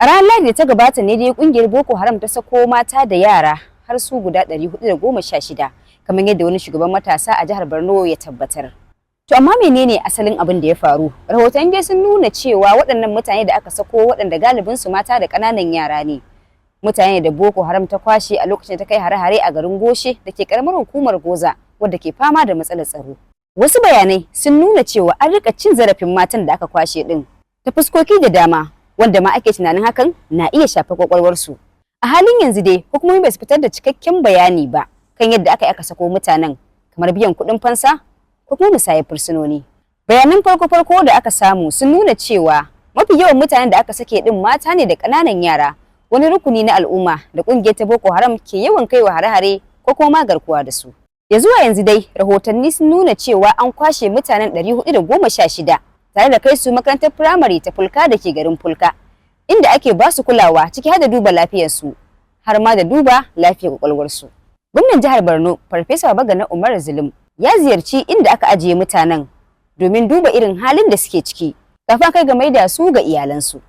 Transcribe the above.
A ranar Lahadi da ta gabata ne dai kungiyar Boko Haram ta sako mata da yara har su guda 416 kamar yadda wani shugaban matasa a jihar Borno ya tabbatar. To amma menene asalin abin da ya faru? Rahoton dai sun nuna cewa waɗannan mutane da aka sako waɗanda galibin su mata da ƙananan yara ne. Mutane da Boko Haram ta kwashe a lokacin da ta kai hare-hare a garin Goshe da ke karamar hukumar Goza wadda ke fama da matsalar tsaro. Wasu bayanai sun nuna cewa an rika cin zarafin matan da aka kwashe din ta fuskoki da dama wanda ma ake tunanin hakan na iya shafa kwakwalwarsu. A halin yanzu dai hukumomi ba su fitar da cikakken bayani ba kan yadda aka sako mutanen kamar biyan kuɗin fansa ko kuma musayar fursunoni. Bayanan farko da aka samu sun nuna cewa mafi yawan mutanen da aka sake din mata ne da ƙananan yara, wani rukuni na al'umma da ƙungiyar ta Boko Haram ke yawan kaiwa hare-hare ko kuma garkuwa da su. Ya zuwa yanzu dai rahotanni sun nuna cewa an kwashe mutanen 416 tare da kai su makarantar firamare ta Fulka da ke garin Fulka, inda ake ba su kulawa ciki har da duba lafiyarsu har ma da duba lafiyar kwakwalwarsu. Gwamnan jihar Borno, Farfesa Babagana Umar Zulum, ya ziyarci inda aka ajiye mutanen domin duba irin halin da suke ciki kafin kai ga maida su ga iyalansu.